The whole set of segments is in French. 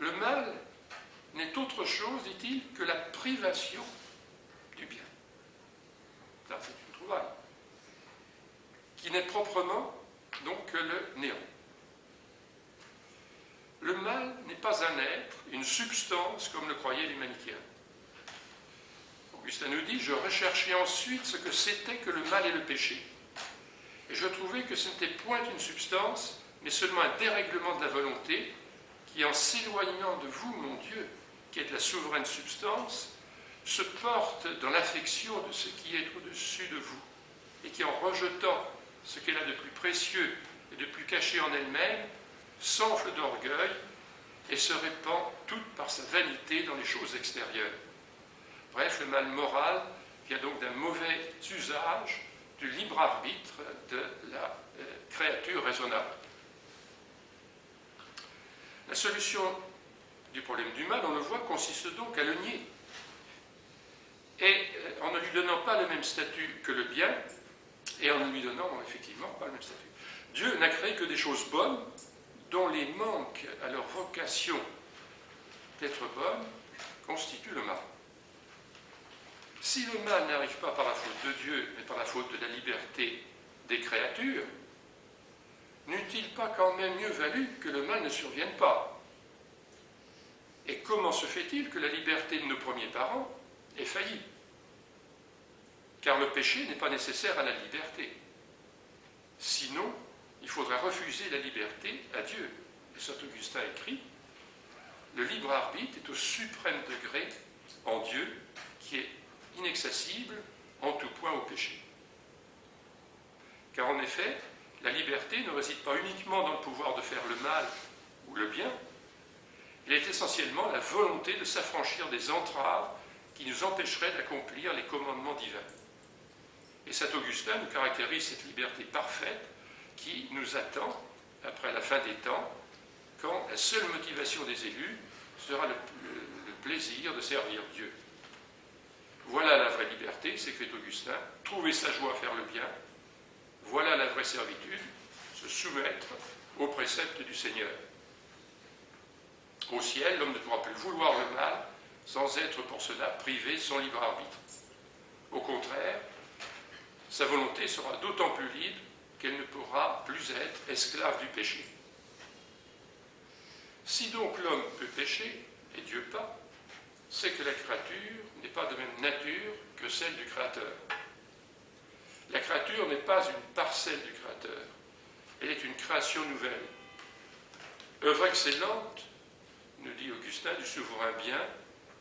Le mal n'est autre chose, dit-il, que la privation du bien. Ça, c'est une trouvaille. Qui n'est proprement donc que le néant. Le mal n'est pas un être, une substance, comme le croyaient les manichéens. Augustin nous dit, je recherchais ensuite ce que c'était que le mal et le péché. Et je trouvais que ce n'était point une substance, mais seulement un dérèglement de la volonté, qui en s'éloignant de vous, mon Dieu, qui êtes la souveraine substance, se porte dans l'affection de ce qui est au-dessus de vous, et qui en rejetant ce qu'elle a de plus précieux et de plus caché en elle-même, s'enfle d'orgueil et se répand toute par sa vanité dans les choses extérieures. Bref, le mal moral vient donc d'un mauvais usage du libre arbitre de la créature raisonnable. La solution du problème du mal, on le voit, consiste donc à le nier. Et en ne lui donnant pas le même statut que le bien, et en ne lui donnant effectivement pas le même statut. Dieu n'a créé que des choses bonnes, dont les manques à leur vocation d'être bonnes constituent le mal. Si le mal n'arrive pas par la faute de Dieu, mais par la faute de la liberté des créatures, n'eût-il pas quand même mieux valu que le mal ne survienne pas? Et comment se fait-il que la liberté de nos premiers parents ait failli? Car le péché n'est pas nécessaire à la liberté. Sinon, il faudrait refuser la liberté à Dieu. Et saint Augustin écrit, le libre arbitre est au suprême degré en Dieu, qui est inaccessible en tout point au péché. Car en effet, la liberté ne réside pas uniquement dans le pouvoir de faire le mal ou le bien, elle est essentiellement la volonté de s'affranchir des entraves qui nous empêcheraient d'accomplir les commandements divins. Et saint Augustin nous caractérise cette liberté parfaite qui nous attend après la fin des temps, quand la seule motivation des élus sera le plaisir de servir Dieu. Voilà la vraie liberté, s'écrit Augustin, trouver sa joie à faire le bien. Voilà la vraie servitude, se soumettre aux préceptes du Seigneur. Au ciel, l'homme ne pourra plus vouloir le mal sans être pour cela privé de son libre arbitre. Au contraire, sa volonté sera d'autant plus libre qu'elle ne pourra plus être esclave du péché. Si donc l'homme peut pécher, et Dieu pas, c'est que la créature n'est pas de même nature que celle du Créateur. La créature n'est pas une parcelle du Créateur, elle est une création nouvelle. Œuvre excellente, nous dit Augustin, du souverain bien,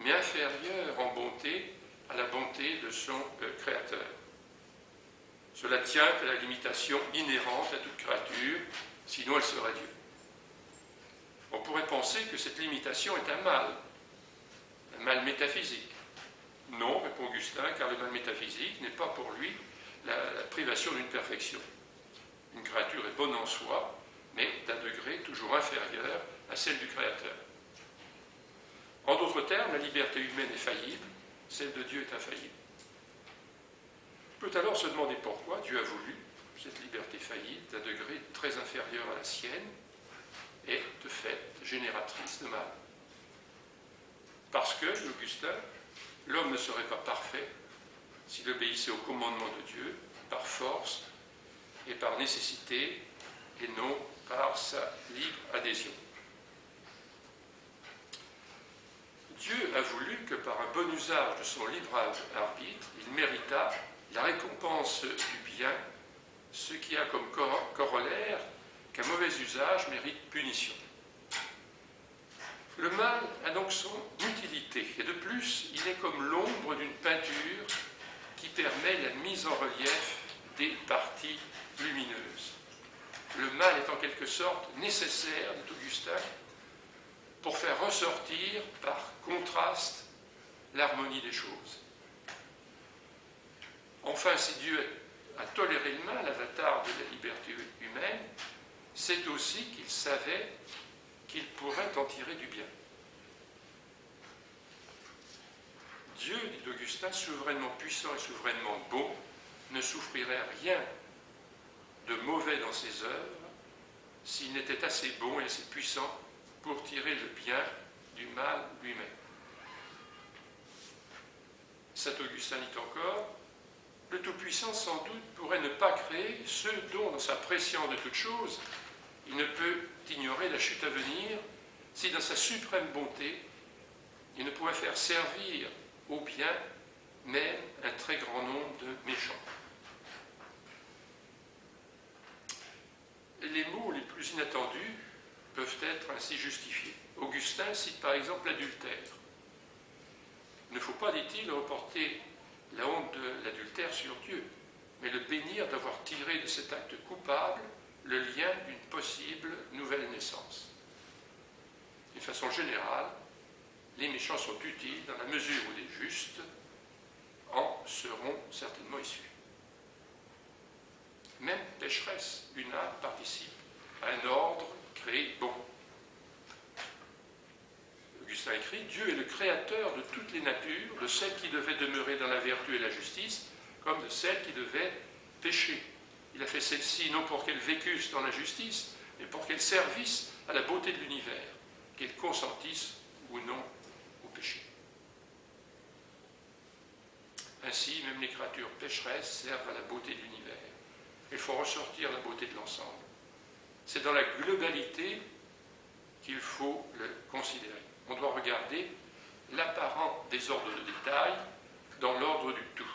mais inférieure en bonté à la bonté de son Créateur. Cela tient à la limitation inhérente à toute créature, sinon elle serait Dieu. On pourrait penser que cette limitation est un mal métaphysique. Non, répond Augustin, car le mal métaphysique n'est pas pour lui la privation d'une perfection. Une créature est bonne en soi, mais d'un degré toujours inférieur à celle du Créateur. En d'autres termes, la liberté humaine est faillible, celle de Dieu est infaillible. On peut alors se demander pourquoi Dieu a voulu cette liberté faillible d'un degré très inférieur à la sienne et, de fait, génératrice de mal. Parce que, dit Augustin, l'homme ne serait pas parfait s'il obéissait au commandement de Dieu par force et par nécessité et non par sa libre adhésion. Dieu a voulu que par un bon usage de son libre arbitre, il méritât la récompense du bien, ce qui a comme corollaire qu'un mauvais usage mérite punition. Le mal a donc son utilité, et de plus, il est comme l'ombre d'une peinture qui permet la mise en relief des parties lumineuses. Le mal est en quelque sorte nécessaire, dit Augustin, pour faire ressortir par contraste l'harmonie des choses. Enfin, si Dieu a toléré le mal, avatar de la liberté humaine, c'est aussi qu'il savait qu'il pourrait en tirer du bien. Dieu, dit Augustin, souverainement puissant et souverainement bon, ne souffrirait rien de mauvais dans ses œuvres s'il n'était assez bon et assez puissant pour tirer le bien du mal lui-même. Saint Augustin dit encore, le Tout-Puissant sans doute pourrait ne pas créer ceux dont, dans sa prescience de toutes choses, il ne peut ignorer la chute à venir, si dans sa suprême bonté, il ne pouvait faire servir au bien même un très grand nombre de méchants. Les mots les plus inattendus peuvent être ainsi justifiés. Augustin cite par exemple l'adultère. Il ne faut pas, dit-il, reporter la honte de l'adultère sur Dieu, mais le bénir d'avoir tiré de cet acte coupable le lien d'une possible nouvelle naissance. D'une façon générale, les méchants sont utiles dans la mesure où les justes en seront certainement issus. Même pécheresse, une âme participe à un ordre créé bon. Augustin écrit, Dieu est le créateur de toutes les natures, de celles qui devaient demeurer dans la vertu et la justice, comme de celles qui devaient pécher. Il a fait celles-ci non pour qu'elles vécussent dans la justice, mais pour qu'elles servissent à la beauté de l'univers, qu'elles consentissent ou non au péché. Ainsi, même les créatures pécheresses servent à la beauté de l'univers. Il faut ressortir la beauté de l'ensemble. C'est dans la globalité qu'il faut le considérer. On doit regarder l'apparent désordre de détail dans l'ordre du tout.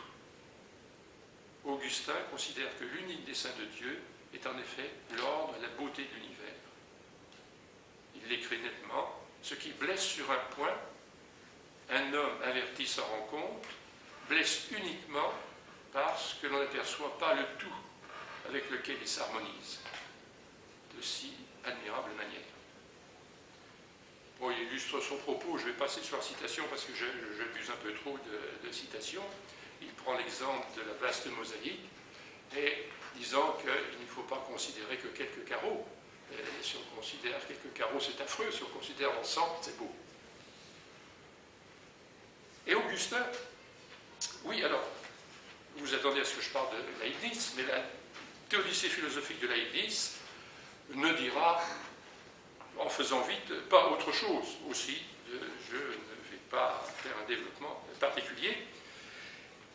Augustin considère que l'unique dessein de Dieu est en effet l'ordre et la beauté de l'univers. Il l'écrit nettement, ce qui blesse sur un point, un homme averti s'en rend compte, blesse uniquement parce que l'on n'aperçoit pas le tout avec lequel il s'harmonise de si admirable manière. Bon, il illustre son propos, je vais passer sur la citation parce que j'abuse un peu trop de citations. Il prend l'exemple de la vaste mosaïque et disant qu'il ne faut pas considérer que quelques carreaux. Et si on considère quelques carreaux, c'est affreux. Si on considère l'ensemble, c'est beau. Et Augustin, oui, alors, vous attendez à ce que je parle de Leibniz, mais la théodicée philosophique de Leibniz ne dira, en faisant vite, pas autre chose aussi. Je ne vais pas faire un développement particulier.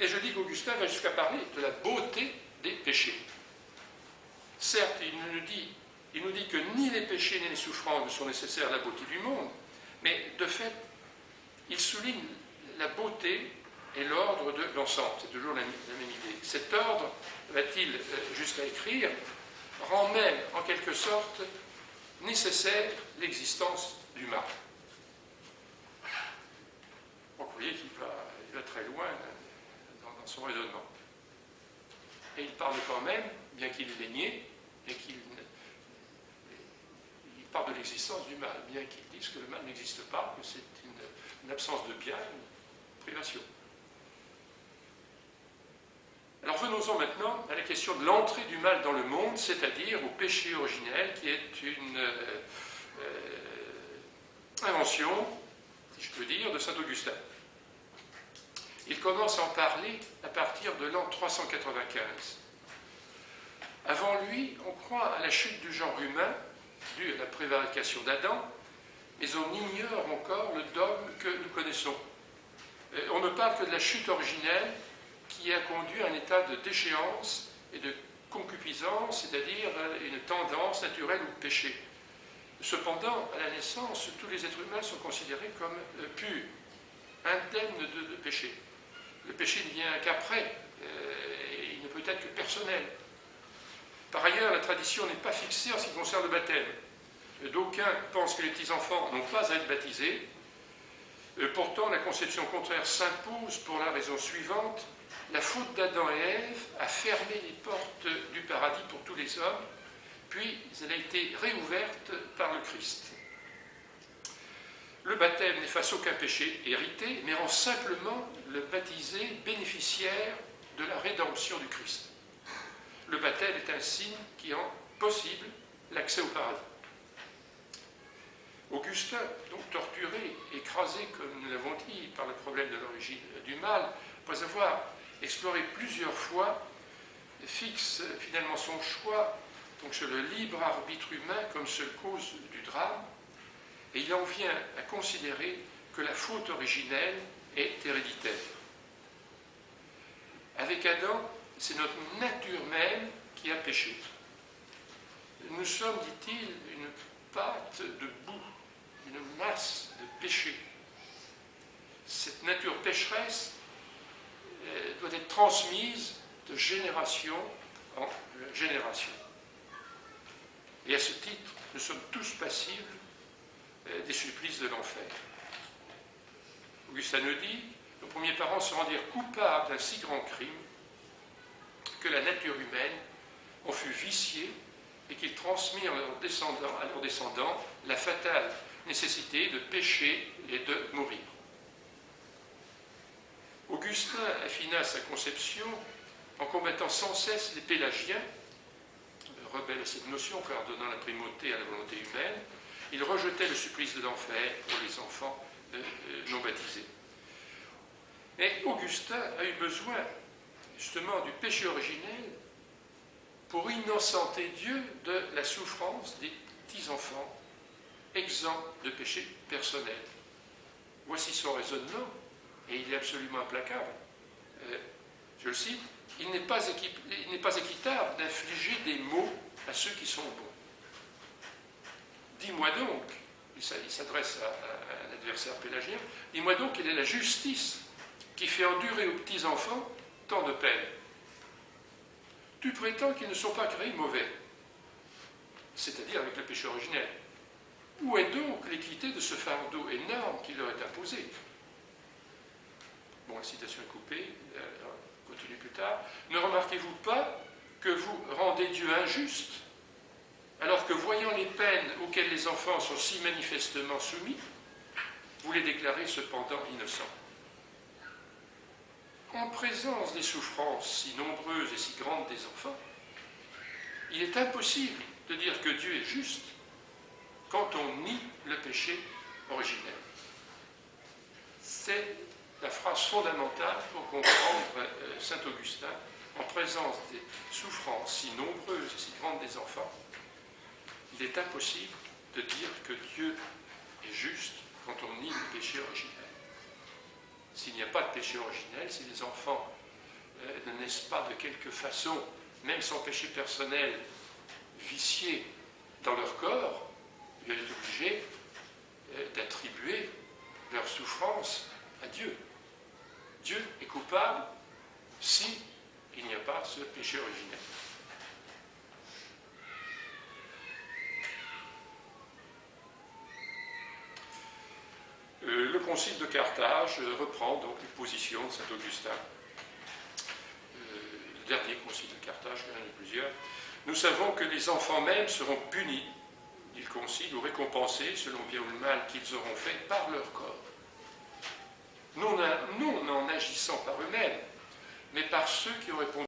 Et je dis qu'Augustin va jusqu'à parler de la beauté des péchés. Certes, il nous dit que ni les péchés ni les souffrances ne sont nécessaires à la beauté du monde, mais de fait, il souligne la beauté et l'ordre de l'ensemble. C'est toujours la même idée. Cet ordre, va-t-il jusqu'à écrire, rend même, en quelque sorte, nécessaire l'existence du mal. Donc vous voyez qu'il va très loin dans son raisonnement. Et il parle quand même, bien qu'il l'ait nié, et il parle de l'existence du mal, bien qu'il dise que le mal n'existe pas, que c'est une absence de bien, une privation. Alors venons-en maintenant à la question de l'entrée du mal dans le monde, c'est-à-dire au péché originel, qui est une invention, si je peux dire, de saint Augustin. Il commence à en parler à partir de l'an 395. Avant lui, on croit à la chute du genre humain, due à la prévarication d'Adam, mais on ignore encore le dogme que nous connaissons. On ne parle que de la chute originelle qui a conduit à un état de déchéance et de concupiscence, c'est-à-dire une tendance naturelle au péché. Cependant, à la naissance, tous les êtres humains sont considérés comme purs, indemnes de péché. Le péché ne vient qu'après, et il ne peut être que personnel. Par ailleurs, la tradition n'est pas fixée en ce qui concerne le baptême. D'aucuns pensent que les petits-enfants n'ont pas à être baptisés. Pourtant, la conception contraire s'impose pour la raison suivante. La faute d'Adam et Ève a fermé les portes du paradis pour tous les hommes, puis elle a été réouverte par le Christ. Le baptême n'efface aucun péché hérité, mais rend simplement le baptisé bénéficiaire de la rédemption du Christ. Le baptême est un signe qui rend possible l'accès au paradis. Augustin, donc torturé, écrasé, comme nous l'avons dit, par le problème de l'origine du mal, après avoir exploré plusieurs fois, fixe finalement son choix donc sur le libre arbitre humain comme seule cause du drame, et il en vient à considérer que la faute originelle est héréditaire. Avec Adam, c'est notre nature même qui a péché. Nous sommes, dit-il, une pâte de boue, une masse de péché. Cette nature pécheresse doit être transmise de génération en génération. Et à ce titre, nous sommes tous passibles des supplices de l'enfer. Augustin nous dit, nos premiers parents se rendirent coupables d'un si grand crime que la nature humaine en fut viciée et qu'ils transmirent à leurs descendants la fatale nécessité de pécher et de mourir. Augustin affina sa conception en combattant sans cesse les pélagiens, rebelles à cette notion, car donnant la primauté à la volonté humaine, il rejetait le supplice de l'enfer pour les enfants non baptisés. Mais Augustin a eu besoin justement du péché originel pour innocenter Dieu de la souffrance des petits-enfants exempts de péché personnel. Voici son raisonnement, et il est absolument implacable. Je le cite, « Il n'est pas équitable d'infliger des maux à ceux qui sont bons. Dis-moi donc, il s'adresse à un adversaire pélagien, dis-moi donc quelle est la justice qui fait endurer aux petits-enfants tant de peine. Tu prétends qu'ils ne sont pas créés mauvais, c'est-à-dire avec le péché originel. Où est donc l'équité de ce fardeau énorme qui leur est imposé ?» Bon, la citation est coupée, on continue plus tard. « Ne remarquez-vous pas que vous rendez Dieu injuste, alors que voyant les peines auxquelles les enfants sont si manifestement soumis, vous les déclarez cependant innocents. En présence des souffrances si nombreuses et si grandes des enfants, il est impossible de dire que Dieu est juste quand on nie le péché originel. » C'est la phrase fondamentale pour comprendre saint Augustin. En présence des souffrances si nombreuses et si grandes des enfants, il est impossible de dire que Dieu est juste quand on nie le péché originel. S'il n'y a pas de péché originel, si les enfants ne naissent pas de quelque façon, même sans péché personnel, viciés dans leur corps, il est obligé d'attribuer leur souffrance à Dieu. Dieu est coupable si il n'y a pas ce péché originel. Le concile de Carthage reprend donc les positions de saint Augustin. Le dernier concile de Carthage, il y en a plusieurs. Nous savons que les enfants mêmes seront punis, dit le concile, ou récompensés selon bien ou le mal qu'ils auront fait par leur corps. Non en agissant par eux-mêmes, mais par ceux qui ont répondu